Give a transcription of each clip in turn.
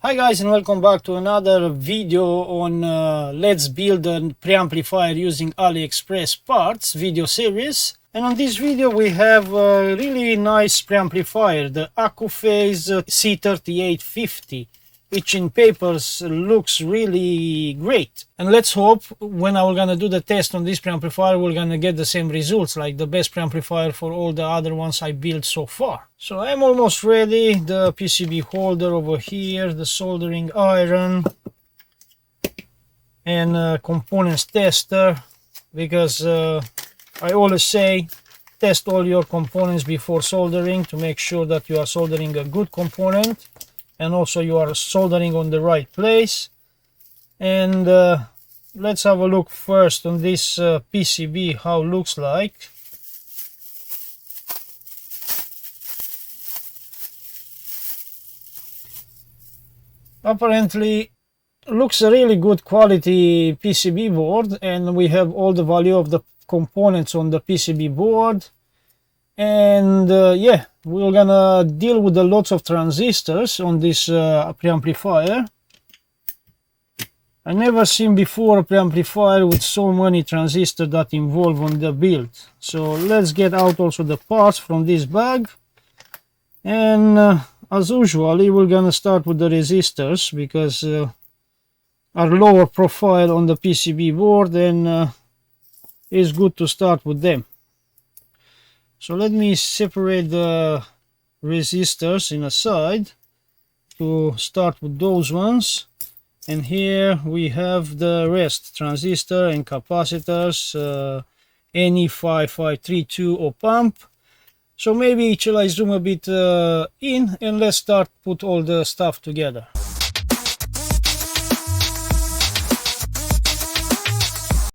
Hi guys, and welcome back to another video on let's build a preamplifier using AliExpress parts video series. And on this video we have a really nice preamplifier, the Accuphase C3850, which in papers looks really great. And let's hope when we're gonna do the test on this preamplifier we're gonna get the same results, like the best preamplifier for all the other ones I built so far. So I'm almost ready. The PCB holder over here, the soldering iron, and components tester, because I always say test all your components before soldering to make sure that you are soldering a good component and also you are soldering on the right place. And let's have a look first on this PCB how it looks like. Apparently looks a really good quality PCB board, and we have all the value of the components on the PCB board. And yeah, we're gonna deal with a lots of transistors on this preamplifier. I never seen before a preamplifier with so many transistors that involve on the build. So let's get out also the parts from this bag. And as usually we're gonna start with the resistors, because are lower profile on the PCB board, and it's good to start with them. So let me separate the resistors in a side to start with those ones. And here we have the rest, transistor and capacitors, NE5532 op amp. So maybe shall I zoom a bit in, and let's start put all the stuff together.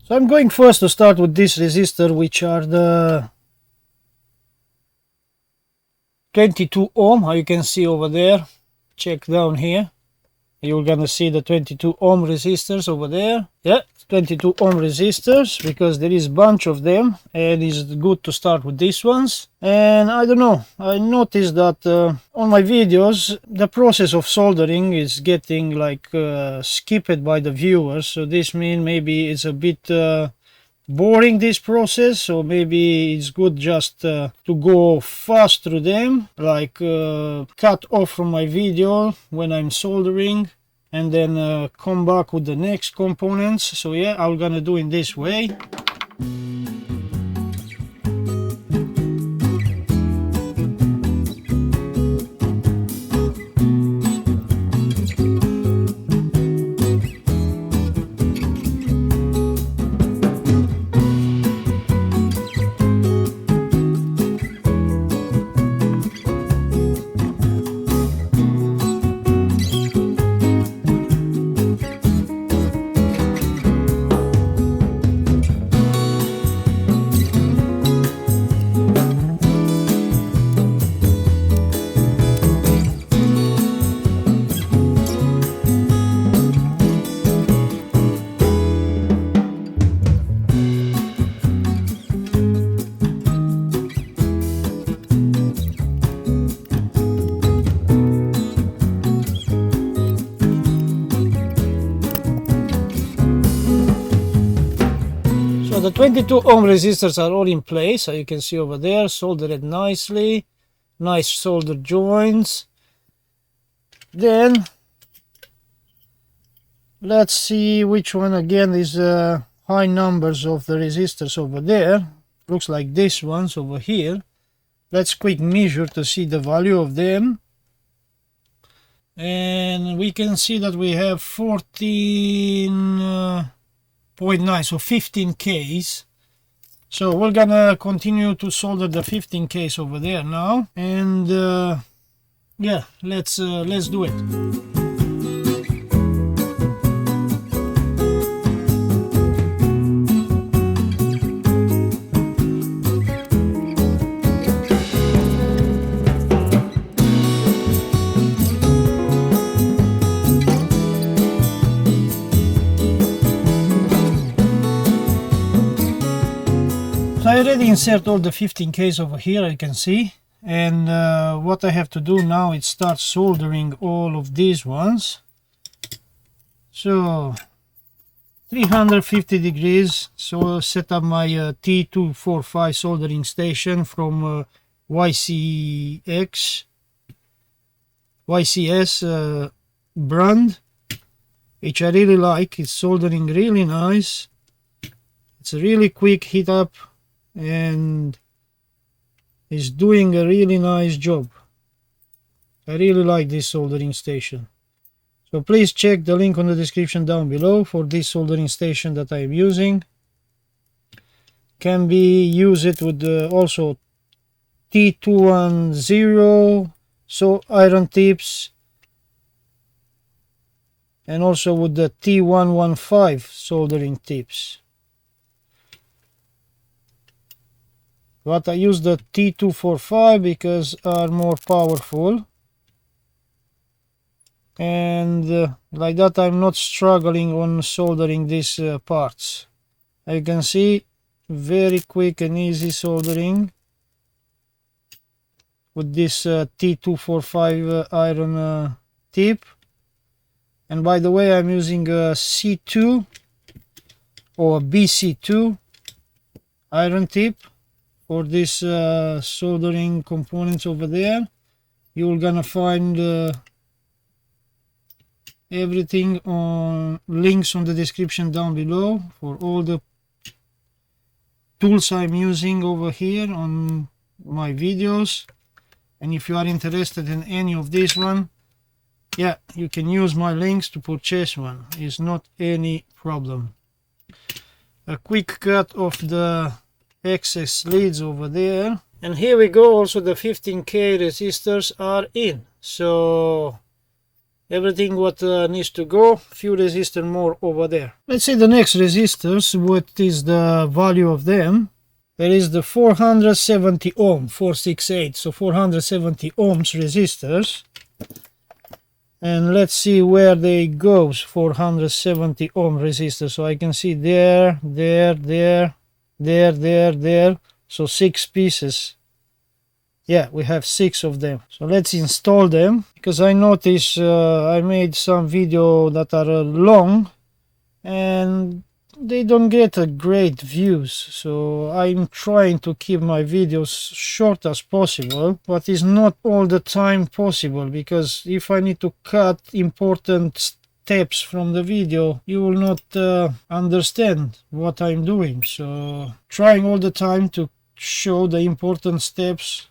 So I'm going first to start with this resistor, which are the 22 ohm, how you can see over there. Check down here, you're gonna see the 22 ohm resistors over there. Yeah, 22 ohm resistors, because there is a bunch of them, and it's good to start with these ones. And I don't know, I noticed that on my videos the process of soldering is getting like skipped by the viewers. So this means maybe it's a bit boring, this process, so maybe it's good just to go fast through them, like cut off from my video when I'm soldering and then come back with the next components. So yeah, I'm gonna do in this way. The 22 ohm resistors are all in place, so you can see over there, soldered nicely, nice solder joints. Then let's see which one again is high numbers of the resistors over there. Looks like this ones over here. Let's quick measure to see the value of them. And we can see that we have 14.9, so 15Ks. So we're gonna continue to solder the 15Ks over there now, and yeah, let's do it. So I already insert all the 15Ks over here, you can see, And what I have to do now is start soldering all of these ones. So 350 degrees, so set up my T245 soldering station from YCS brand, which I really like. It's soldering really nice. It's a really quick heat up and it's doing a really nice job. I really like this soldering station. So please check the link on the description down below for this soldering station that I am using. Can be used with also T210 so iron tips, and also with the T115 soldering tips. But I use the T245 because are more powerful, and like that I'm not struggling on soldering these parts. You can see very quick and easy soldering with this T245 iron tip. And by the way, I'm using a C2 or BC2 iron tip for this soldering components over there. You're gonna find everything on links on the description down below for all the tools I'm using over here on my videos. And if you are interested in any of this one, yeah, you can use my links to purchase one. It's not any problem. A quick cut of the excess leads over there, and here we go. Also the 15K resistors are in, so everything what needs to go. Few resistors more over there. Let's see the next resistors, what is the value of them. There is the 470 ohm 468, so 470 ohms resistors. And let's see where they goes. 470 ohm resistors, so I can see there, so 6 pieces. Yeah, we have 6 of them. So let's install them, because I noticed I made some video that are long and they don't get a great views. So I'm trying to keep my videos short as possible, but it's not all the time possible, because if I need to cut important steps from the video, you will not understand what I'm doing. So trying all the time to show the important steps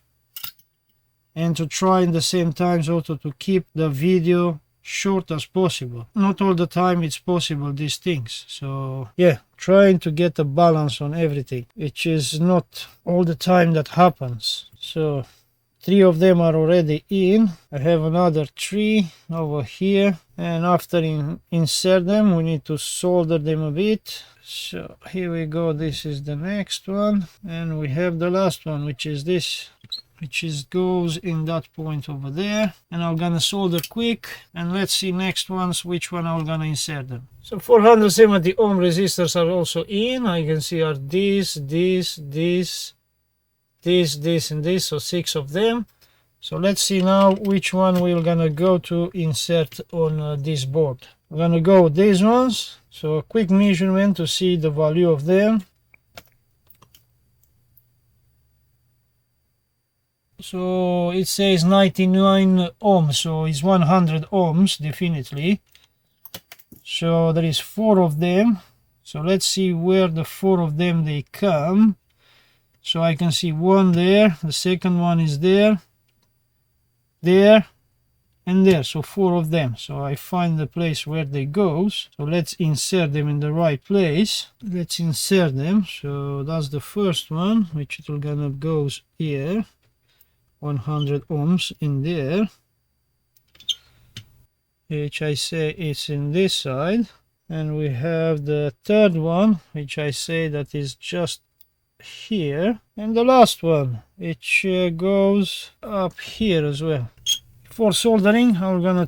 and to try in the same time also to keep the video short as possible. Not all the time it's possible, these things. So yeah, trying to get a balance on everything, which is not all the time that happens. So 3 of them are already in. I have another 3 over here, and after insert them we need to solder them a bit. So here we go, this is the next one, and we have the last one, which is this, which goes in that point over there. And I'm gonna solder quick, and let's see next ones which one I'm gonna insert them. So 470 ohm resistors are also in. I can see are this, and this, so 6 of them. So let's see now which one we're gonna go to insert on this board. I'm gonna go with these ones. So a quick measurement to see the value of them. So it says 99 ohms, so it's 100 ohms definitely. So there is 4 of them. So let's see where the 4 of them they come. So I can see one there, the second one is there, and there, so 4 of them. So I find the place where they goes. So let's insert them in the right place. Let's insert them. So that's the first one, which it will gonna goes here. 100 ohms in there, which I say is in this side. And we have the third one, which I say that is just here, and the last one, which goes up here as well. For soldering, I'm gonna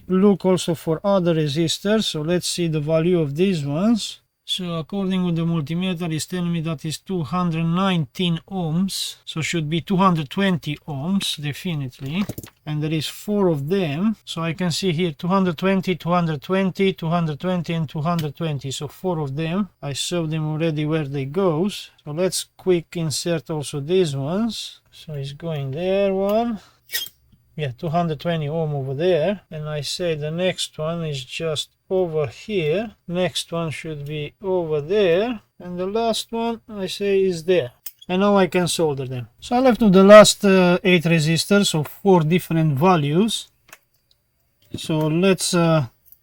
look also for other resistors. So let's see the value of these ones. So according to the multimeter, it's telling me that is 219 ohms. So should be 220 ohms, definitely. And there is 4 of them. So I can see here 220, 220, 220 and 220. So 4 of them. I showed them already where they goes. So let's quick insert also these ones. So it's going there one. Yeah, 220 ohm over there. And I say the next one is just over here. Next one should be over there. And the last one I say is there. And now I can solder them. So I left with the last 8 resistors, so 4 different values. So let's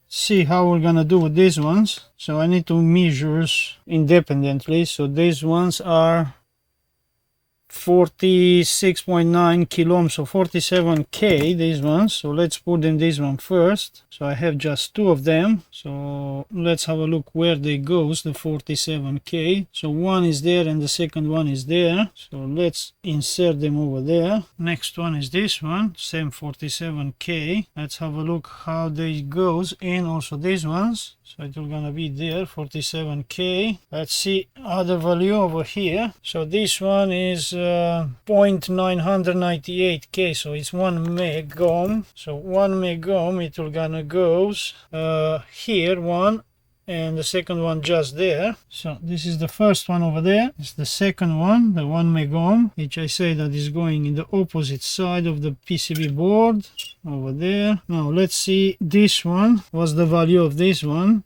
see how we're gonna do with these ones. So I need to measure independently. So these ones are 46.9 kilo ohms, so 47k these ones. So let's put them this one first. So I have just 2 of them, so let's have a look where they goes, the 47k. So one is there and the second one is there, so let's insert them over there. Next one is this one, same 47k. Let's have a look how they goes in also these ones. So it will gonna be there, 47k. Let's see other value over here. So this one is 0.998k, so it's 1 meg ohm. So 1 meg ohm, it will gonna goes here one, and the second one just there. So this is the first one over there. It's the second one, the 1 meg ohm, which I say that is going in the opposite side of the PCB board over there. Now let's see this one. What's the value of this one?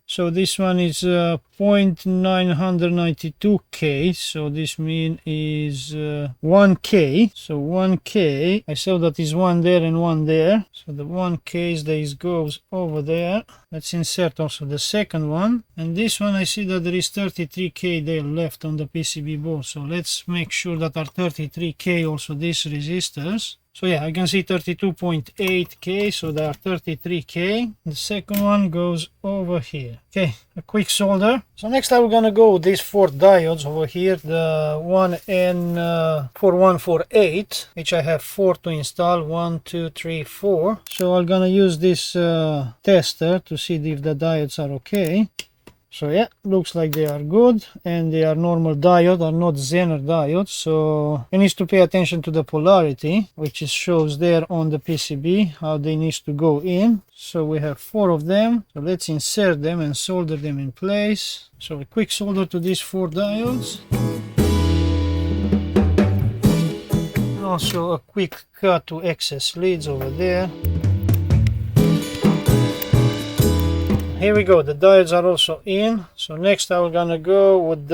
So this one is 0.992k, so this mean is 1k. So 1k, I saw that is one there and one there. So the 1k this goes over there. Let's insert also the second one. And this one I see that there is 33k there left on the PCB board. So let's make sure that are 33k also these resistors. So yeah, I can see 32.8k, so there are 33k. The second one goes over here. Okay, a quick solder. So next I'm gonna go with these 4 diodes over here, the 1N4148, which I have 4 to install, 1, 2, 3, 4. So I'm gonna use this tester to see if the diodes are okay. So yeah, looks like they are good, and they are normal diode, are not Zener diodes. So you need to pay attention to the polarity, which is shows there on the PCB, how they need to go in. So we have 4 of them. So let's insert them and solder them in place. So a quick solder to these 4 diodes. Also a quick cut to excess leads over there. Here we go, the diodes are also in. So next I'm gonna go with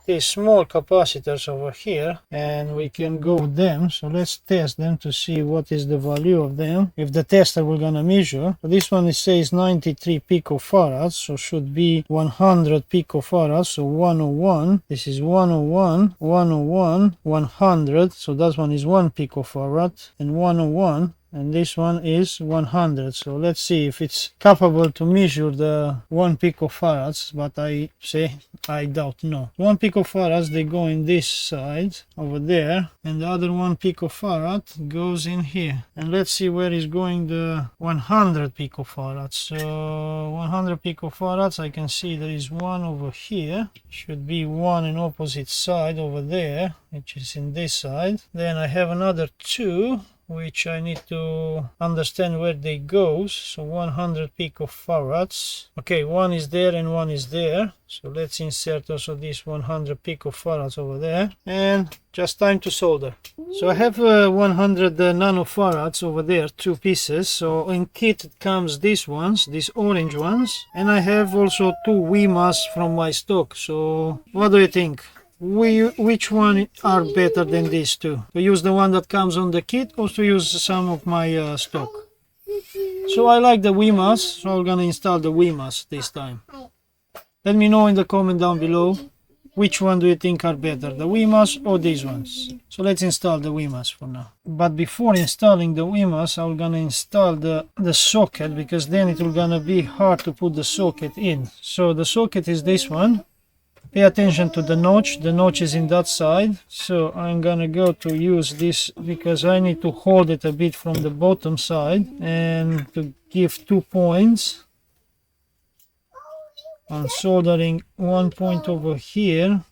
these small capacitors over here, and we can go with them. So let's test them to see what is the value of them, if the tester will gonna measure. So this one, it says 93 picofarads, so should be 100 picofarads, so 101. This is 101, 101, 100, so that one is 1 picofarad, and 101. And this one is 100. So let's see if it's capable to measure the 1 picofarads, but I say I doubt no. 1 picofarads, they go in this side over there, and the other 1 picofarad goes in here. And let's see where is going the 100 picofarads. So 100 picofarads, I can see there is one over here. Should be one in opposite side over there, which is in this side. Then I have another 2, which I need to understand where they go. So 100 picofarads. Okay, one is there and one is there. So let's insert also this 100 picofarads over there. And just time to solder. So I have 100 nanofarads over there, 2 pieces. So in kit it comes these ones, these orange ones. And I have also 2 Wimas from my stock. So what do you think? Which one are better than these two? To use the one that comes on the kit, or to use some of my stock? So I like the Wimas, so I'm gonna install the Wimas this time. Let me know in the comment down below which one do you think are better, the Wimas or these ones. So let's install the Wimas for now. But before installing the Wimas, I'm gonna install the socket, because then it will gonna be hard to put the socket in. So the socket is this one. Pay attention to the notch is in that side. So I'm gonna go to use this, because I need to hold it a bit from the bottom side and to give 2 points. I'm soldering one point over here,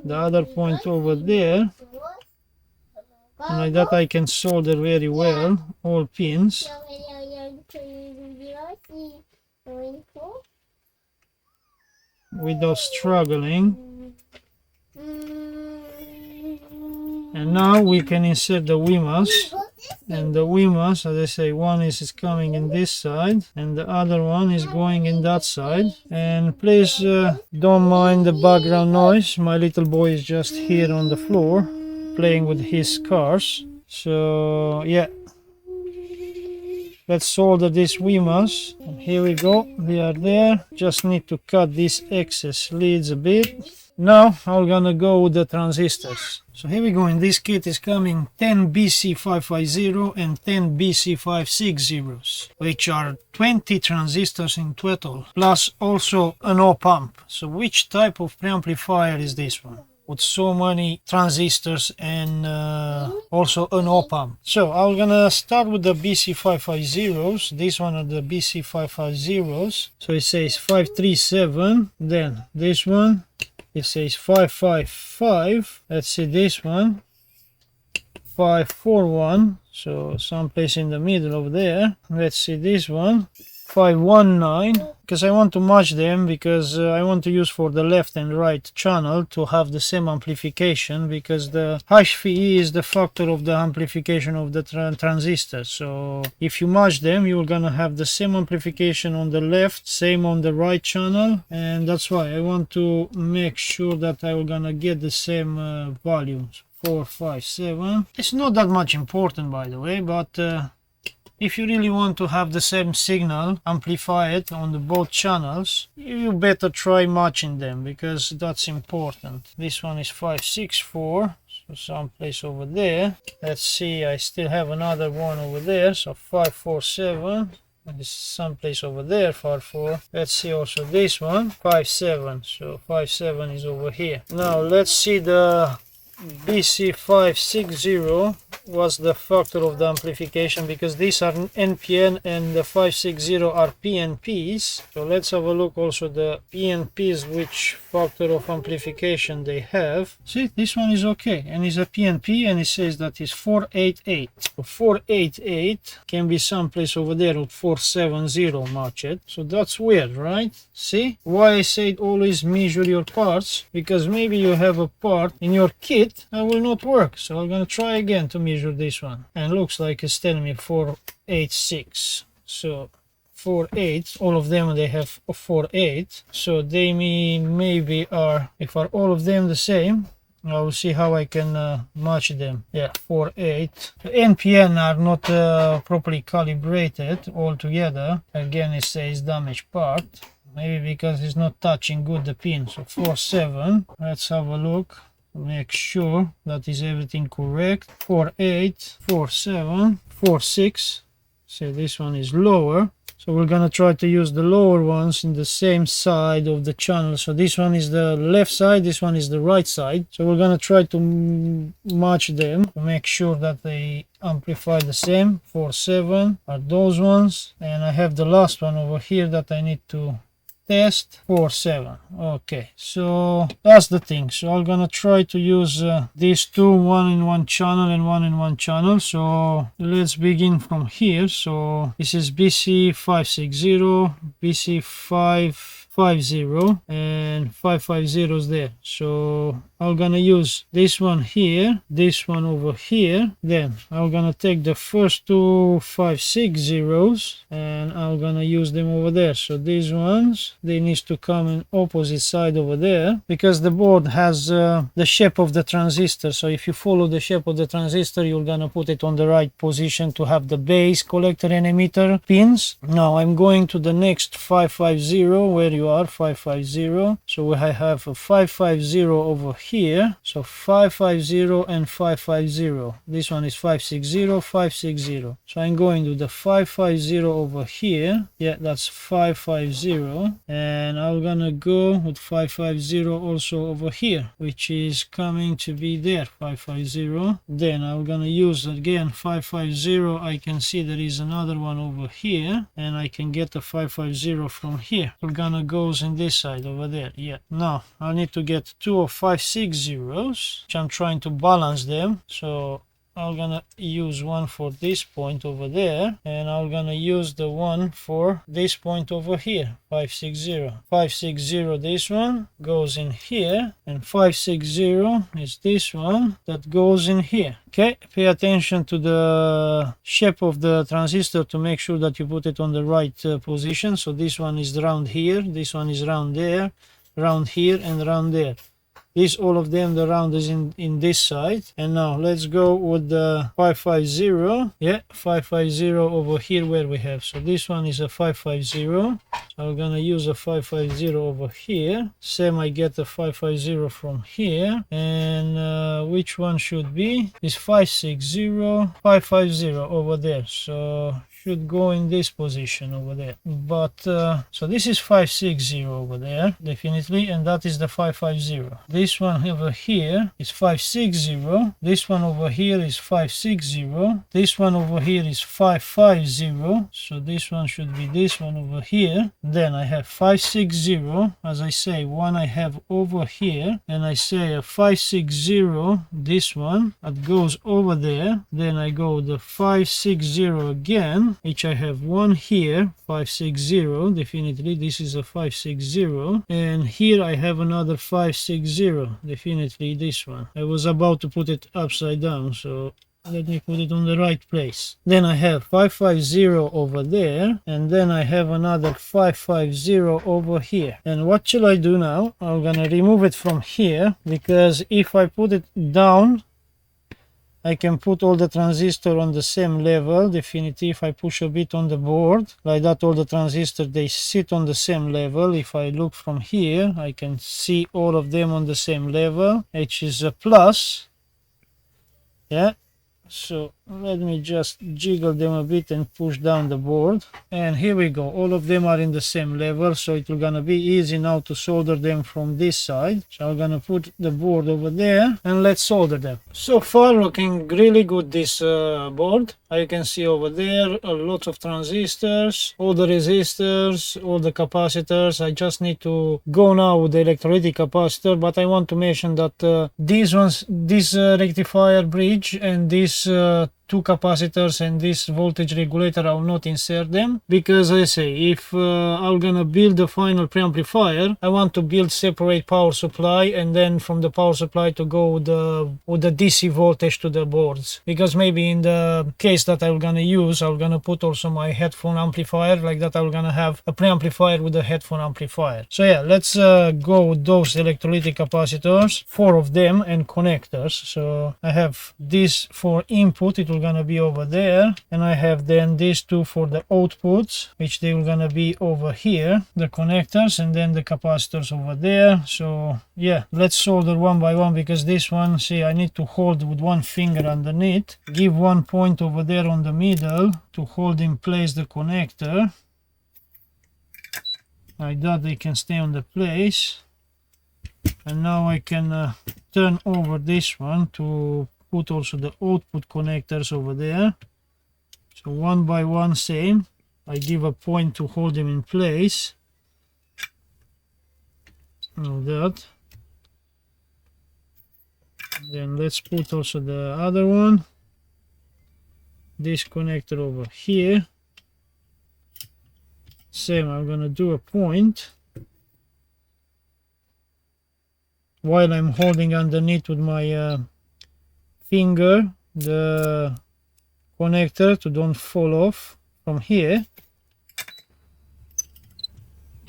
the other point over there, and like that I can solder very well all pins without struggling. And now we can insert the Wimas, and the Wimas, as I say, one is coming in this side and the other one is going in that side. And please don't mind the background noise, my little boy is just here on the floor playing with his cars. So yeah, let's solder these Wimas. And here we go, they are there. Just need to cut these excess leads a bit. Now I'm gonna go with the transistors. So here we go. In this kit is coming 10 BC550 and 10 BC560s, which are 20 transistors in total, plus also an op-amp. So which type of preamplifier is this one? With so many transistors and also an op-amp. So I'm gonna start with the BC550s. These one are the BC550s. So it says 537. Then this one, it says 555. Let's see this one, 541. So someplace in the middle over there. Let's see this one, 519, because I want to match them, because I want to use for the left and right channel to have the same amplification, because the hifi is the factor of the amplification of the transistor. So if you match them, you're gonna have the same amplification on the left, same on the right channel, and that's why I want to make sure that I'm gonna get the same volumes. 4, 5, 7. It's not that much important, by the way, but if you really want to have the same signal, amplify it on the both channels, you better try matching them, because that's important. This one is 564, so someplace over there. Let's see, I still have another one over there, so 547. This is someplace over there, 5-4. Let's see also this one, 5-7. So 5-7 is over here. Now let's see the BC560 was the factor of the amplification, because these are NPN and the 560 are PNPs. So let's have a look also the PNPs, which factor of amplification they have. See, this one is okay, and it's a PNP, and it says that it's 488. So 488 can be someplace over there with 470 match it. So that's weird, right? See why I said always measure your parts, because maybe you have a part in your kit that will not work. So I'm gonna try again to measure this one, and looks like it's telling me 486. So 4.8, all of them they have 4.8, so they maybe are, if are all of them the same, I will see how I can match them. Yeah, 4.8. The NPN are not properly calibrated altogether. Again, it says damaged part, maybe because it's not touching good the pin. So 4.7. Let's have a look, make sure that is everything correct. 4.8, 4.7, 4.6. So this one is lower. So we're gonna try to use the lower ones in the same side of the channel. So this one is the left side, this one is the right side. So we're gonna try to match them to make sure that they amplify the same. 4.7 are those ones, and I have the last one over here that I need to test. 4.7. Okay, so that's the thing. So I'm gonna try to use these two, one in one channel and one in one channel. So let's begin from here. So this is BC560, BC550, and 550 is there. So I'm gonna use this one here, this one over here. Then I'm gonna take the first two 560s and I'm gonna use them over there. So these ones, they need to come in opposite side over there, because the board has the shape of the transistor. So if you follow the shape of the transistor, you're gonna put it on the right position to have the base, collector and emitter pins. Now I'm going to the next 550, where you are, 550. So I have a 550 over here. here. So 550 and 550. This one is 560, 560. So I'm going to the 550 over here. Yeah, that's 550. And I'm gonna go with 550 also over here, which is coming to be there, 550. Then I'm gonna use again 550. I can see there is another one over here, and I can get the 550 from here. We're gonna goes in this side over there. Yeah, now I need to get two of 560s, which I'm trying to balance them. So I'm gonna use one for this point over there, and I'm gonna use the one for this point over here, 560. 560, this one goes in here, and 560 is this one that goes in here. Okay, pay attention to the shape of the transistor to make sure that you put it on the right position. So this one is round here, this one is round there, round here, and round there. This, all of them, the round is in this side. And now let's go with the 550. Yeah, 550 over here where we have. So this one is a 550. So I'm gonna use a 550 over here. Same, I get the 550 from here. And which one should be? Is 560, 550 over there. So should go in this position over there. But so this is 560 over there, definitely, and that is the 550. This one over here is 560. This one over here is 560. This one over here is 550. So this one should be this one over here. Then I have 560. As I say, one I have over here, and I say a 560. This one that goes over there. Then I go the 560 again, which I have one here, 560, definitely this is a 560, and here I have another 560, definitely this one. I was about to put it upside down, so let me put it on the right place. Then I have 550 over there, and then I have another 550 over here. And what shall I do now? I'm gonna remove it from here, because if I put it down, I can put all the transistors on the same level. Definitely, if I push a bit on the board, like that, all the transistors, they sit on the same level. If I look from here, I can see all of them on the same level, which is a plus. Yeah. So let me just jiggle them a bit and push down the board, and here we go. All of them are in the same level, so it will gonna be easy now to solder them from this side. So I'm gonna put the board over there and let's solder them. So far looking really good, this board. You can see over there a lot of transistors, all the resistors, all the capacitors. I just need to go now with the electrolytic capacitor, but I want to mention that these ones, this rectifier bridge and this two capacitors and this voltage regulator, I will not insert them, because I say if I'm gonna build the final preamplifier, I want to build separate power supply, and then from the power supply to go with the DC voltage to the boards, because maybe in the case that I'm gonna use, I'm gonna put also my headphone amplifier, like that I'm gonna have a preamplifier with a headphone amplifier. So yeah, let's go with those electrolytic capacitors, 4 of them, and connectors. So I have this for input, it will gonna be over there, and I have then these two for the outputs, which they will gonna be over here, the connectors, and then the capacitors over there. So yeah, let's solder one by one, because this one, see, I need to hold with one finger underneath, give one point over there on the middle to hold in place the connector, like that they can stay on the place. And now I can turn over this one to put also the output connectors over there. So one by one, same, I give a point to hold them in place, like that. Then let's put also the other one, this connector over here, same, I'm gonna do a point while I'm holding underneath with my finger the connector to don't fall off from here.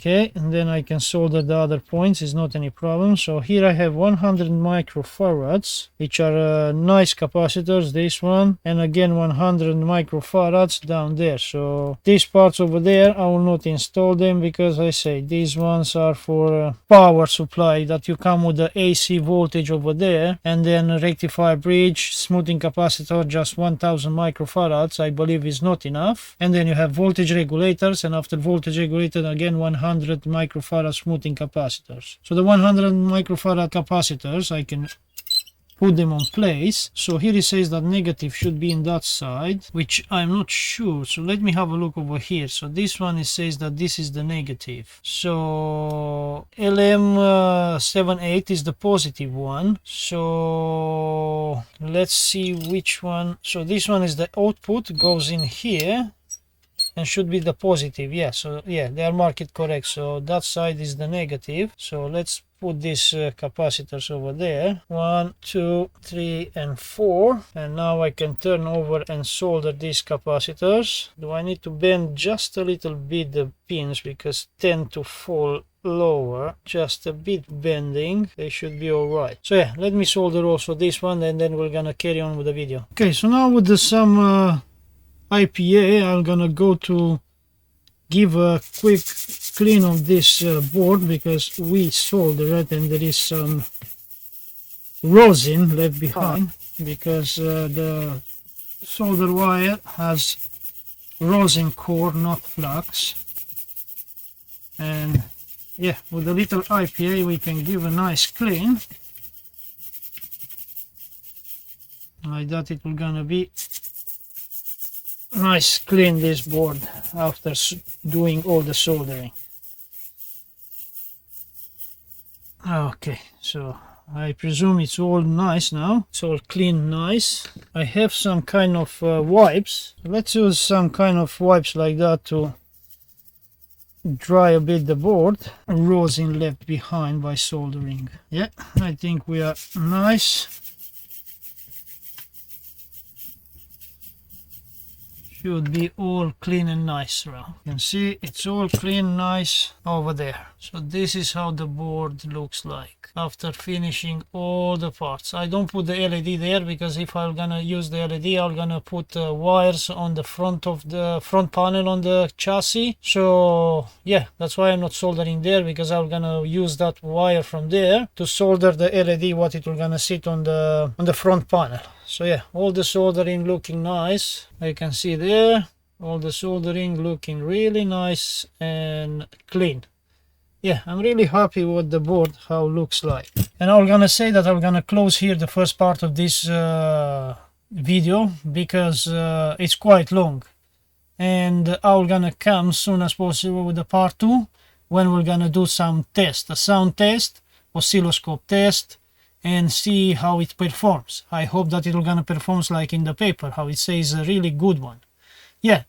Okay, and then I can solder the other points, is not any problem. So here I have 100 microfarads, which are nice capacitors, this one, and again 100 microfarads down there. So these parts over there, I will not install them because I say these ones are for power supply, that you come with the AC voltage over there, and then a rectifier bridge, smoothing capacitor, just 1000 microfarads, I believe is not enough. And then you have voltage regulators, and after voltage regulator again 100 microfarad smoothing capacitors. So the 100 microfarad capacitors, I can put them on place. So here it says that negative should be in that side, which I'm not sure. So let me have a look over here. So this one, it says that this is the negative. So LM78 is the positive one. So let's see which one. So this one is the output, goes in here and should be the positive. Yeah, so yeah, they are marked correct. So that side is the negative. So let's put these capacitors over there, 1, 2, 3 and 4, and now I can turn over and solder these capacitors. Do I need to bend just a little bit the pins because tend to fall lower? Just a bit bending, they should be all right. So yeah, let me solder also this one, and then we're gonna carry on with the video. Okay, so now with some IPA, I'm gonna go to give a quick clean of this board because we soldered it and there is some rosin left behind because the solder wire has rosin core, not flux. And yeah, with a little IPA we can give a nice clean. Like that, it will gonna be nice clean this board after doing all the soldering. Okay, so I presume it's all nice now. It's all clean, nice. I have some kind of wipes. Let's use some kind of wipes like that to dry a bit the board. Rosin left behind by soldering. Yeah, I think we are nice. Should be all clean and nice around. You can see it's all clean, nice over there. So this is how the board looks like after finishing all the parts. I don't put the LED there because if I'm gonna use the LED, I'm gonna put wires on the front of the front panel on the chassis. So yeah, that's why I'm not soldering there, because I'm gonna use that wire from there to solder the LED, what it will gonna sit on the front panel. So yeah, all the soldering looking nice. I can see there, all the soldering looking really nice and clean. Yeah, I'm really happy with the board, how it looks like. And I'm gonna say that I'm gonna close here the first part of this video because it's quite long. And I'm gonna come as soon as possible with the part 2 when we're gonna do some test, a sound test, oscilloscope test, and see how it performs. I hope that it will gonna perform like in the paper, how it says a really good one. Yeah,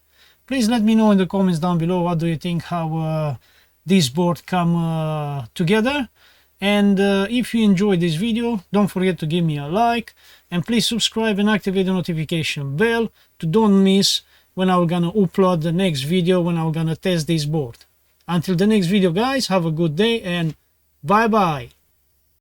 please let me know in the comments down below what do you think, how this board come together. And if you enjoyed this video, don't forget to give me a like, and please subscribe and activate the notification bell to don't miss when I'm gonna upload the next video, when I'm gonna test this board. Until the next video guys, have a good day and bye bye.